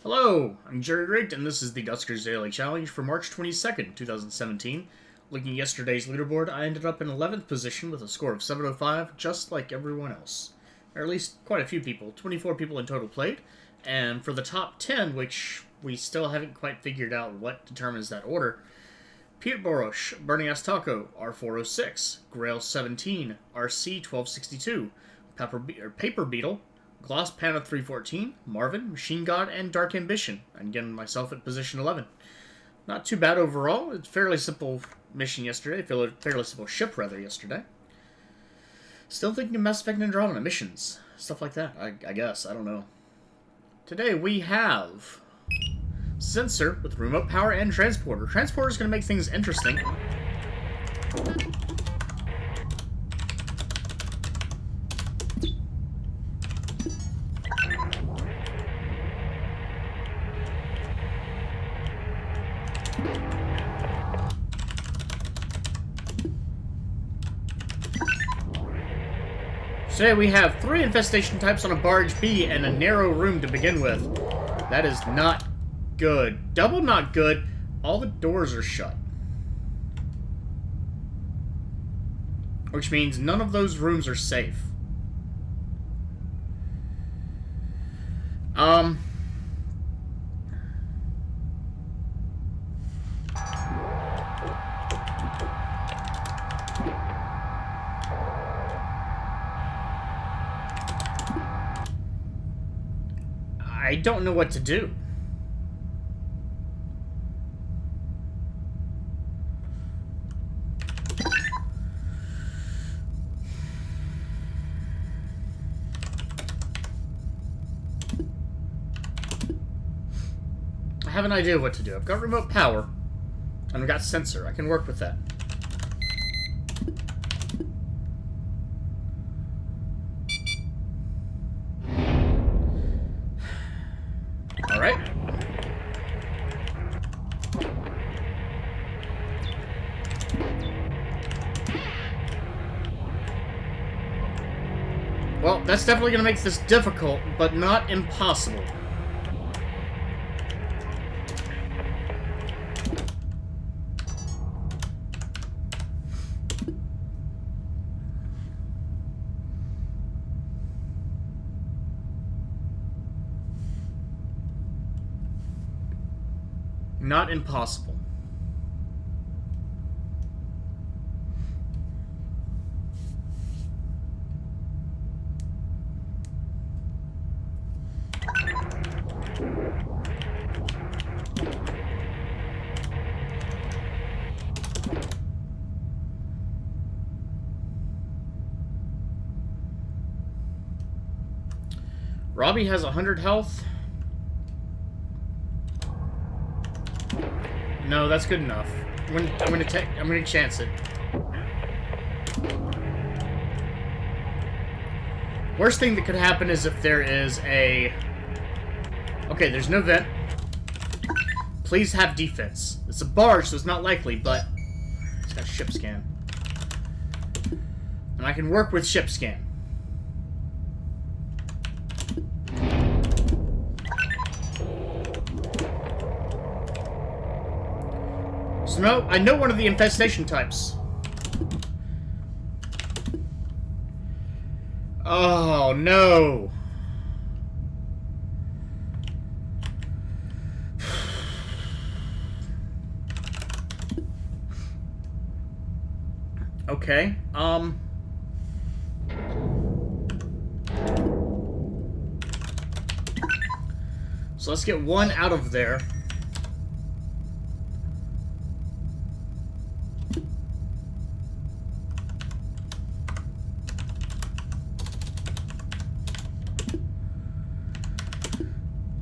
Hello, I'm Jerry Rigged, and this is the Duskers Daily Challenge for March 22nd, 2017. Looking at yesterday's leaderboard, I ended up in 11th position with a score of 705, just like everyone else. Or at least quite a few people, 24 people in total played, and for the top 10, which we still haven't quite figured out what determines that order, Peter Borosh, Bernie S. Taco, R406, Grail 17, RC 1262, Paper Beetle, Gloss Panda 314, Marvin, Machine God, and Dark Ambition, and again myself at position 11. Not too bad overall. It's a fairly simple mission yesterday, fairly simple ship rather yesterday. Still thinking of Mass Effect Andromeda missions, stuff like that, I guess, I don't know. Today we have Sensor with remote power and Transporter. Transporter is going to make things interesting. Today we have 3 infestation types on a barge B and a narrow room to begin with. That is not good. Double not good. All the doors are shut. Which means none of those rooms are safe. I don't know what to do. I have an idea of what to do. I've got remote power, and I've got sensor. I can work with that. Alright. Well, that's definitely going to make this difficult, but not impossible. Not impossible. Robbie has 100 health. No, that's good enough. I'm gonna chance it. Worst thing that could happen is if there is a... Okay, there's no vent. Please have defense. It's a barge, so it's not likely, but it's got ship scan. And I can work with ship scan. So no, I know one of the infestation types. Oh, no. Okay, so let's get one out of there.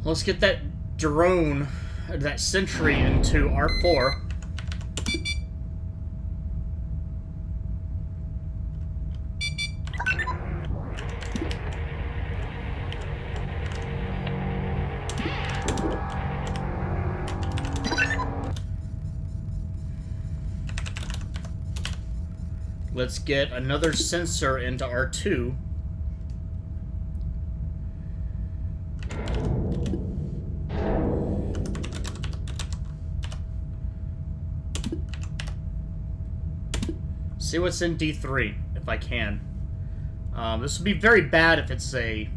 Let's get that drone, that sentry, into R4. Let's get another sensor into R2. See what's in D3, if I can. This would be very bad if it's a...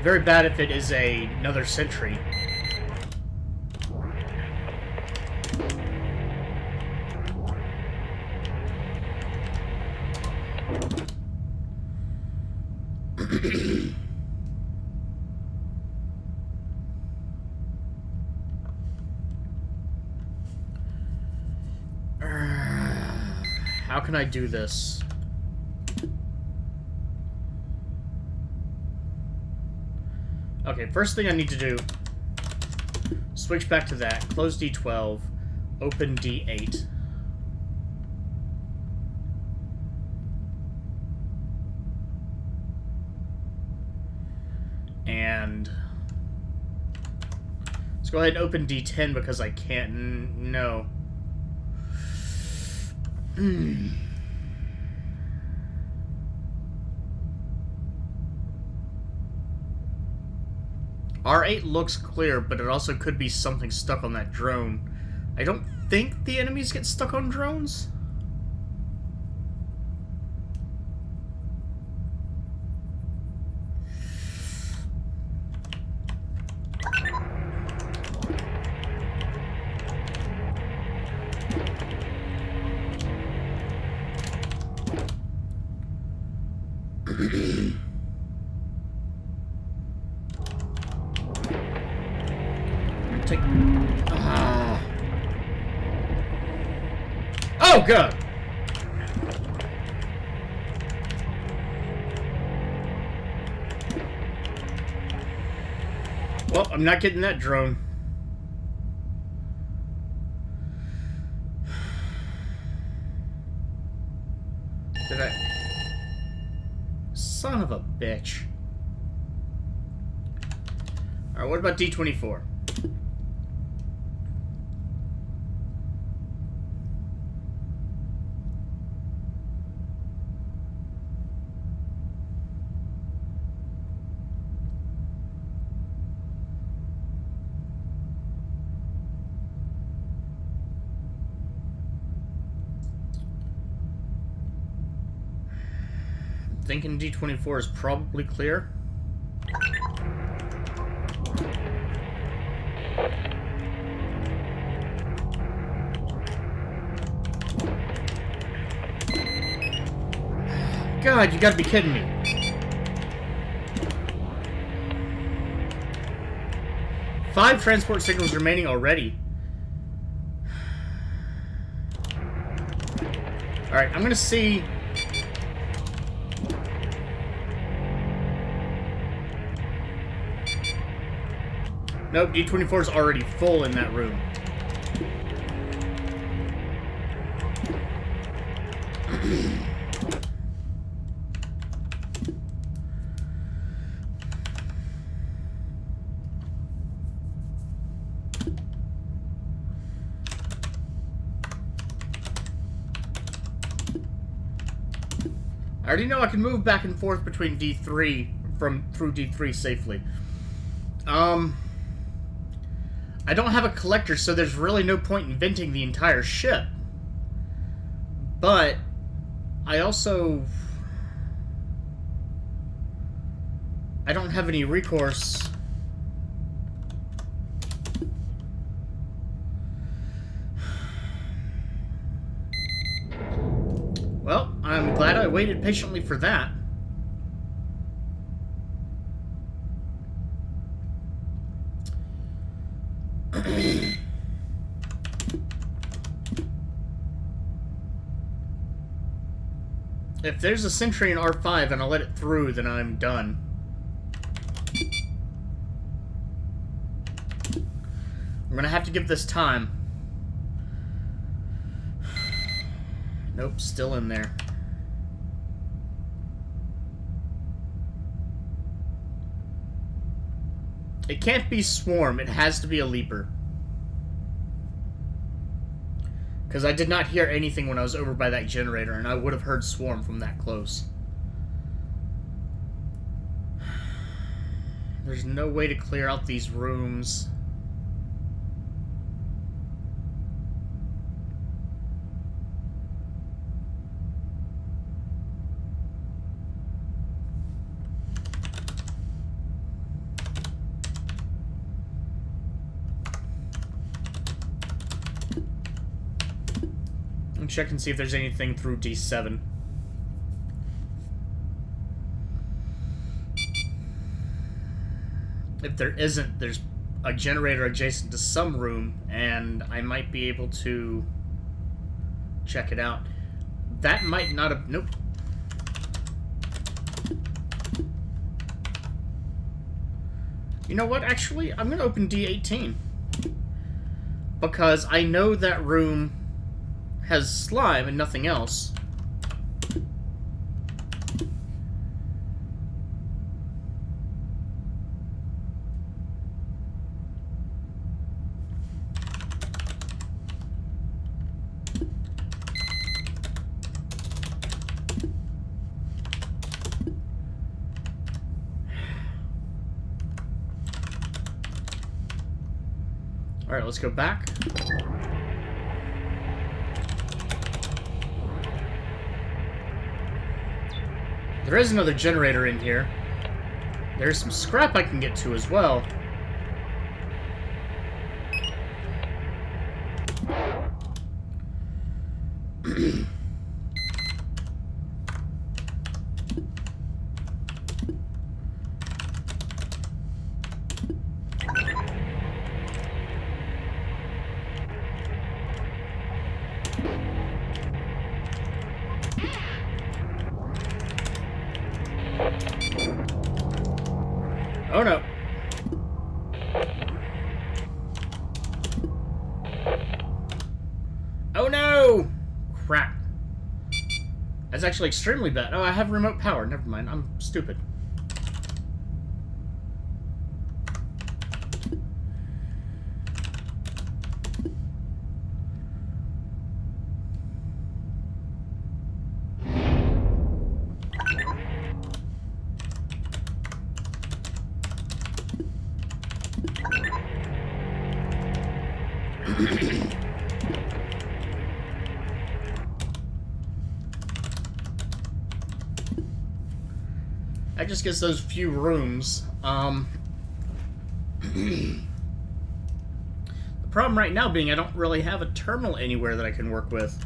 Very bad if it is another sentry. How can I do this? Okay, first thing I need to do, switch back to that, close D12, open D8. And let's go ahead and open D10 because I can't, no. R8 looks clear, but it also could be something stuck on that drone. I don't think the enemies get stuck on drones. Take... Oh, God! Well, I'm not getting that drone. Did I... Son of a bitch. Alright, what about D24? Thinking D24 is probably clear. God, you gotta be kidding me. Five transport signals remaining already. Alright, I'm gonna see... Nope, D24 is already full in that room. I already know I can move back and forth between D3 through D3 safely. I don't have a collector, so there's really no point in venting the entire ship. But I also... I don't have any recourse. Well, I'm glad I waited patiently for that. If there's a sentry in R5 and I let it through, then I'm done. I'm gonna have to give this time. Nope, still in there. It can't be Swarm, it has to be a Leaper. Because I did not hear anything when I was over by that generator, and I would have heard Swarm from that close. There's no way to clear out these rooms. check and see if there's anything through D7. If there isn't, there's a generator adjacent to some room, and I might be able to check it out. That might not have... Nope. You know what? Actually, I'm going to open D18. Because I know that room has slime and nothing else. Alright, let's go back. There is another generator in here. There's some scrap I can get to as well. Oh no. Oh no! Crap. That's actually extremely bad. Oh, I have remote power. Never mind. I'm stupid. That just gets those few rooms. The problem right now being I don't really have a terminal anywhere that I can work with.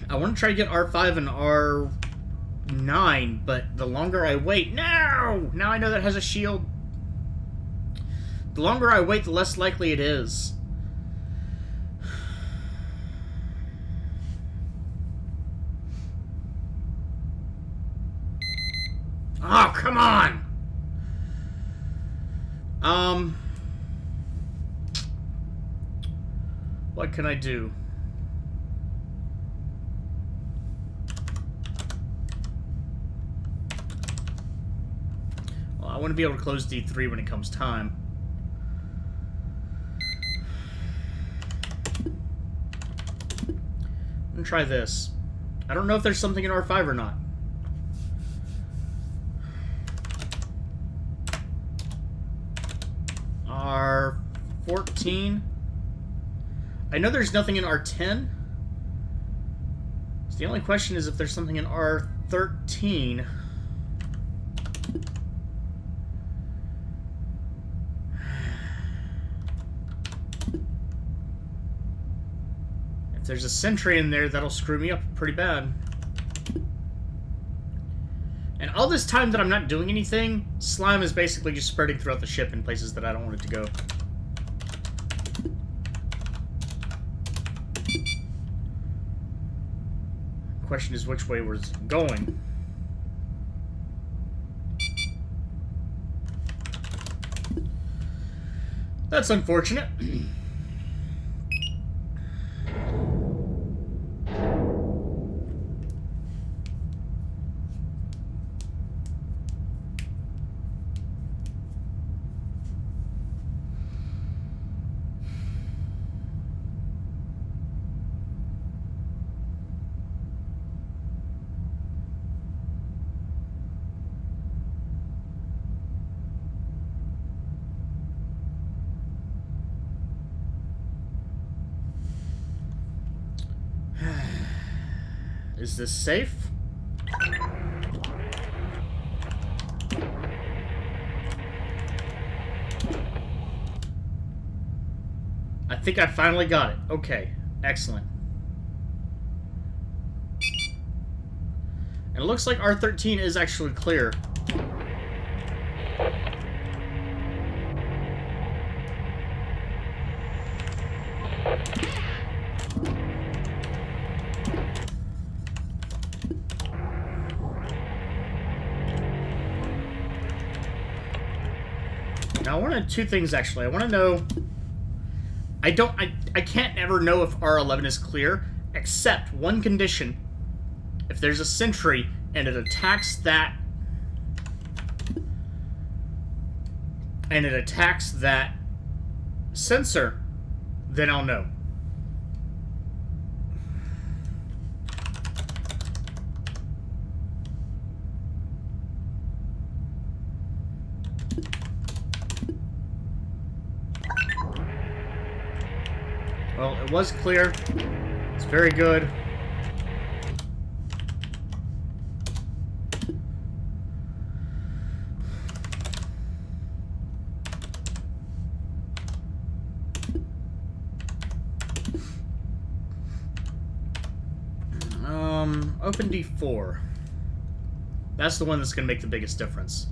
I want to try to get R5 and R9, but the longer I wait... No! Now I know that has a shield. The longer I wait, the less likely it is. Oh, come on! What can I do? Well, I want to be able to close D3 when it comes time. I'm gonna try this. I don't know if there's something in R5 or not. R14. I know there's nothing in R10. So the only question is if there's something in R13. If there's a sentry in there, that'll screw me up pretty bad. And all this time that I'm not doing anything, slime is basically just spreading throughout the ship in places that I don't want it to go. The question is which way we're going. That's unfortunate. Is this safe? think I finally got it. Okay, excellent. And it looks like R13 is actually clear. Now, I want two things, actually. I want to know... I can't ever know if R11 is clear, except one condition. If there's a sentry, and it attacks that... and it attacks that sensor, then I'll know. Well, it was clear. It's very good. Open D4. That's the one that's going to make the biggest difference.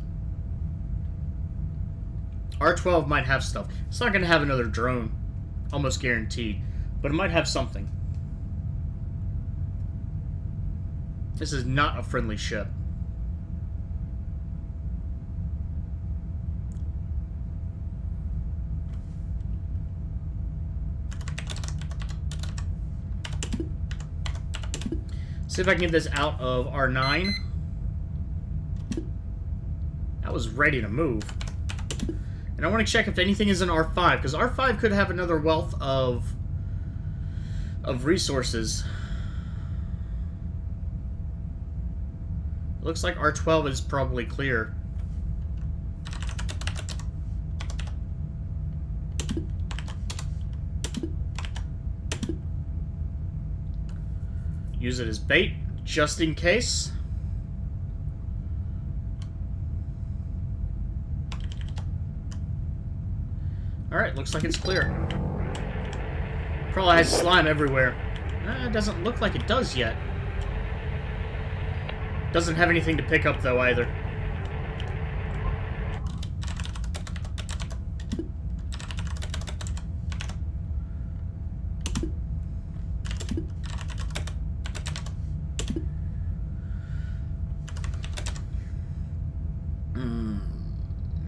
R12 might have stuff. It's not going to have another drone. Almost guaranteed. But it might have something. This is not a friendly ship. See if I can get this out of R9. That was ready to move. And I want to check if anything is in R5, because R5 could have another wealth of resources. Looks like R12 is probably clear. Use it as bait, just in case. Alright, looks like it's clear. Probably has slime everywhere. It doesn't look like it does yet. Doesn't have anything to pick up, though, either.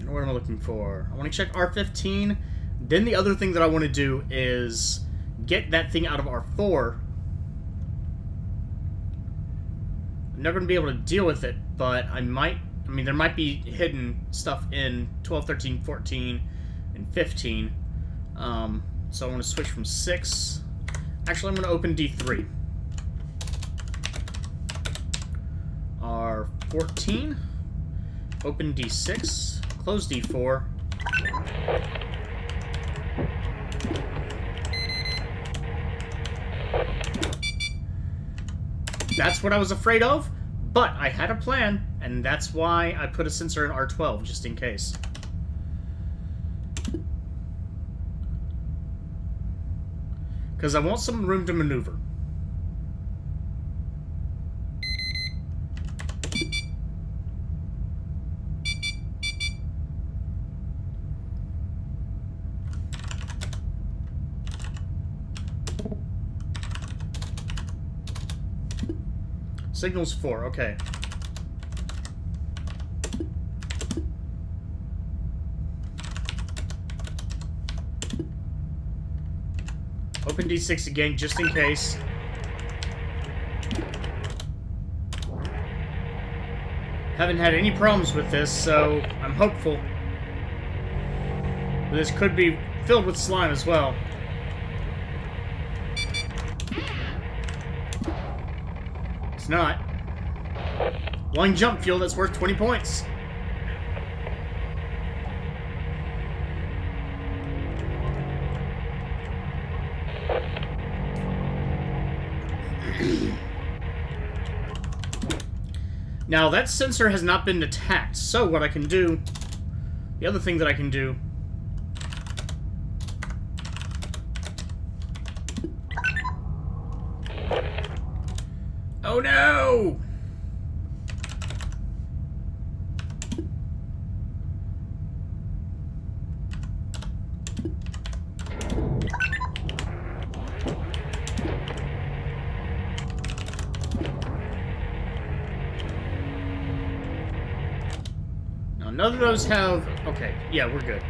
What am I looking for? I want to check R15. Then the other thing that I want to do is get that thing out of R4. I'm not going to be able to deal with it, but I might... I mean, there might be hidden stuff in 12, 13, 14, and 15. So I want to switch from 6. Actually, I'm going to open D3. R14. Open D6. Close D4. That's what I was afraid of, but I had a plan, and that's why I put a sensor in R12, just in case. Because I want some room to maneuver. Signal's 4, okay. Open D6 again, just in case. Haven't had any problems with this, so I'm hopeful. But this could be filled with slime as well. It's not. One jump fuel that's worth 20 points. Now, that sensor has not been attacked, so what I can do... The other thing that I can do... Oh no! Now, none of those have... Okay, yeah, we're good.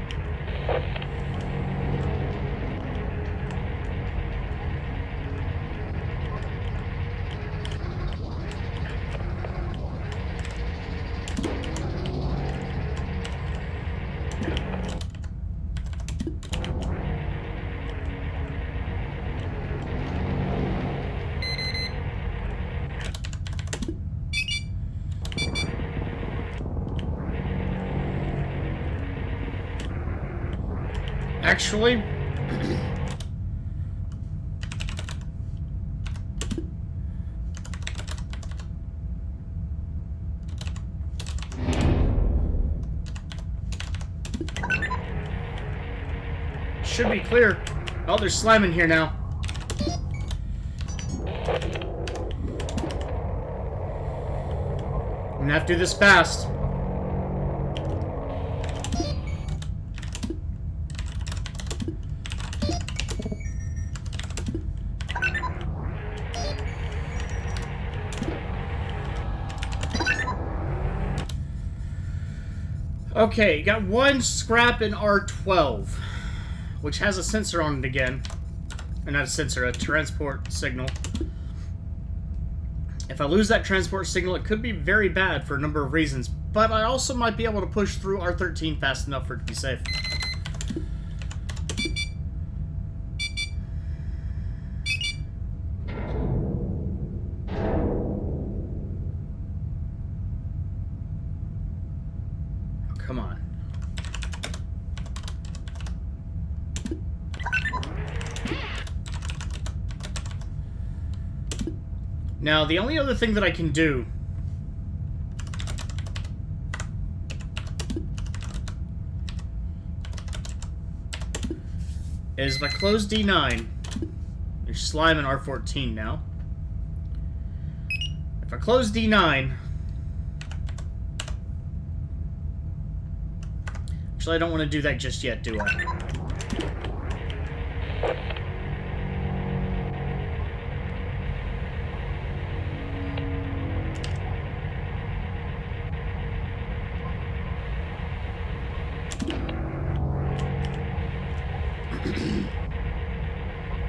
Actually... should be clear. Oh, there's slime in here now. I'm gonna have to do this fast. Okay, got one scrap in R12, which has a sensor on it again. Or not a sensor, a transport signal. If I lose that transport signal, it could be very bad for a number of reasons, but I also might be able to push through R13 fast enough for it to be safe. Come on. Now, the only other thing that I can do is if I close D9, there's slime in R14 now. If I close D9... Actually, I don't want to do that just yet, do I?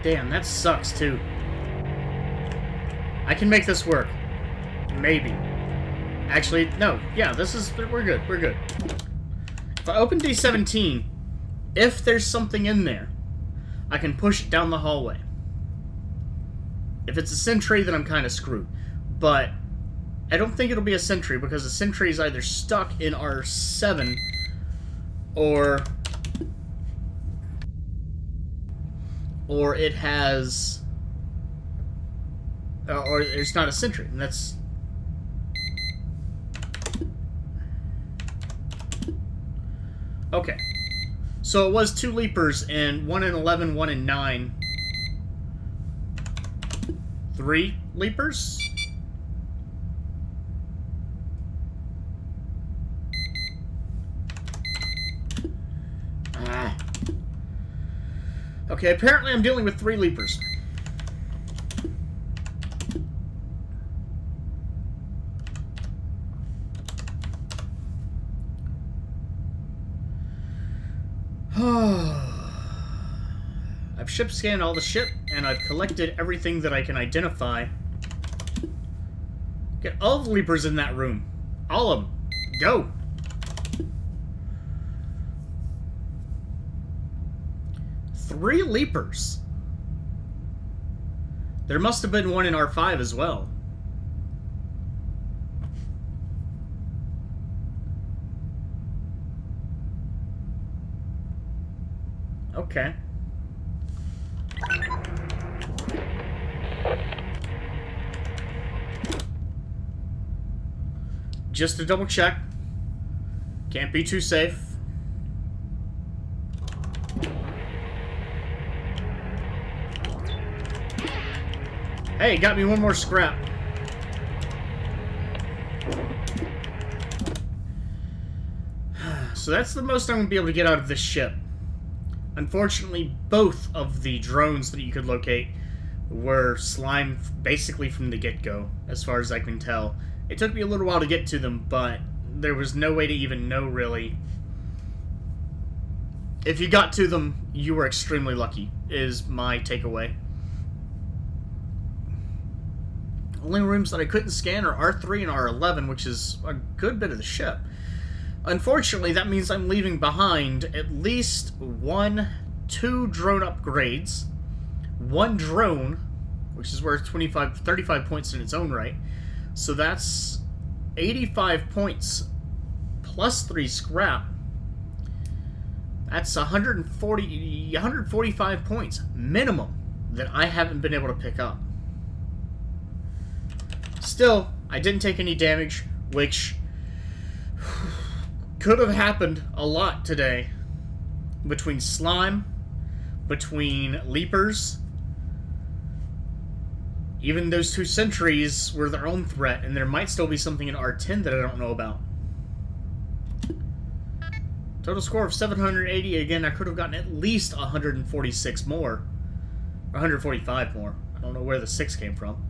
Damn, that sucks, too. I can make this work. Maybe. Actually, no. Yeah, this is... We're good. We're good. If I open D17, if there's something in there, I can push it down the hallway. If it's a sentry, then I'm kind of screwed. But I don't think it'll be a sentry, because a sentry is either stuck in R7 or it has... or it's not a sentry, and that's... Okay. So it was 2 leapers, and 1 in 11, 1 in 9. 3 leapers? Ah. Okay, apparently I'm dealing with 3 leapers. I've ship scanned all the ship, and I've collected everything that I can identify. Get all the leapers in that room. All of them. Go! Three leapers. There must have been one in R5 as well. Okay. Just to double check. Can't be too safe. Hey, got me one more scrap. So that's the most I'm going to be able to get out of this ship. Unfortunately, both of the drones that you could locate were slime basically from the get-go, as far as I can tell. It took me a little while to get to them, but there was no way to even know, really. If you got to them, you were extremely lucky, is my takeaway. Only rooms that I couldn't scan are R3 and R11, which is a good bit of the ship. Unfortunately, that means I'm leaving behind at least two drone upgrades, one drone, which is worth 35 points in its own right. So that's 85 points plus 3 scrap. That's 145 points minimum that I haven't been able to pick up. Still, I didn't take any damage, which could have happened a lot today. Between slime, between leapers, even those 2 sentries were their own threat, and there might still be something in R10 that I don't know about. Total score of 780. Again, I could have gotten at least 146 more. Or 145 more. I don't know where the 6 came from.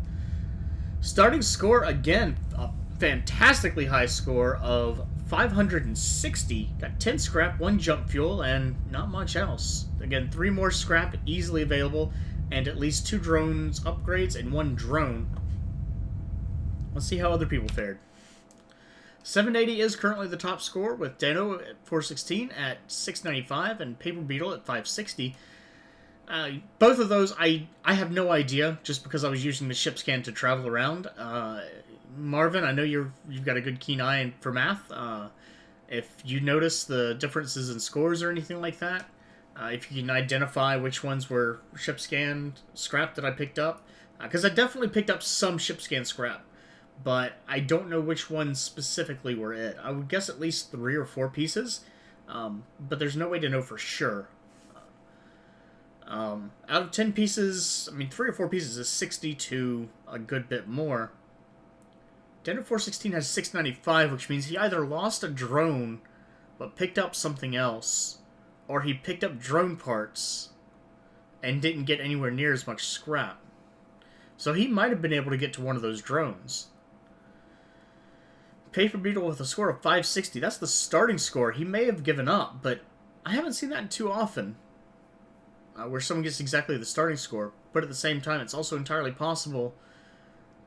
Starting score, again, a fantastically high score of 560. Got 10 scrap, 1 jump fuel, and not much else. Again, 3 more scrap easily available, and at least 2 drones upgrades and 1 drone. Let's see how other people fared. 780 is currently the top score, with Dano at 416 at 695 and Paper Beetle at 560. Both of those, I have no idea, just because I was using the ship scan to travel around. Marvin, I know you've got a good keen eye for math. If you notice the differences in scores or anything like that, if you can identify which ones were ship scanned scrap that I picked up, because I definitely picked up some ship scan scrap, but I don't know which ones specifically were it. I would guess at least 3 or 4 pieces, but there's no way to know for sure. Out of 10 pieces, I mean 3 or 4 pieces is 60 to a good bit more. Dano 416 has 695, which means he either lost a drone but picked up something else, or he picked up drone parts and didn't get anywhere near as much scrap. So he might have been able to get to one of those drones. Paper Beetle with a score of 560. That's the starting score. He may have given up, but I haven't seen that too often, where someone gets exactly the starting score. But at the same time, it's also entirely possible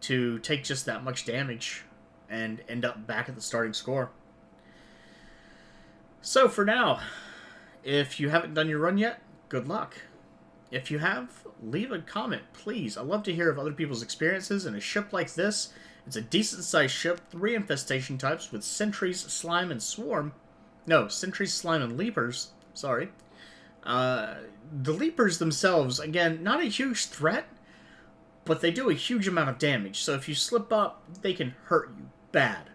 to take just that much damage and end up back at the starting score. So for now, if you haven't done your run yet, good luck. If you have, leave a comment, please. I love to hear of other people's experiences in a ship like this. It's a decent-sized ship, 3 infestation types with sentries, slime, and swarm. No, sentries, slime, and leapers. Sorry. The leapers themselves, again, not a huge threat, but they do a huge amount of damage. So if you slip up, they can hurt you bad.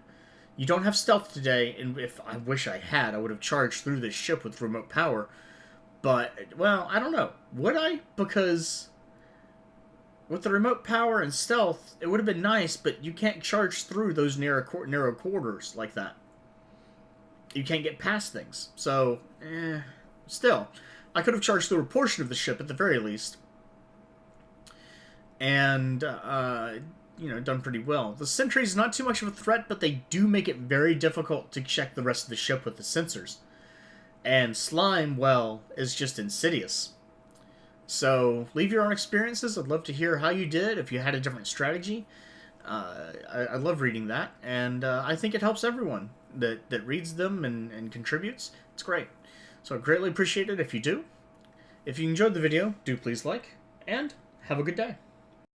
You don't have stealth today, and if I wish I had, I would have charged through this ship with remote power. But, well, I don't know. Would I? Because with the remote power and stealth, it would have been nice, but you can't charge through those narrow quarters like that. You can't get past things. So, still, I could have charged through a portion of the ship at the very least. And, done pretty well. The sentries, not too much of a threat, but they do make it very difficult to check the rest of the ship with the sensors. And slime, well, is just insidious. So, leave your own experiences. I'd love to hear how you did, if you had a different strategy. I love reading that, and I think it helps everyone that reads them and contributes. It's great. So I greatly appreciate it if you do. If you enjoyed the video, do please like, and have a good day.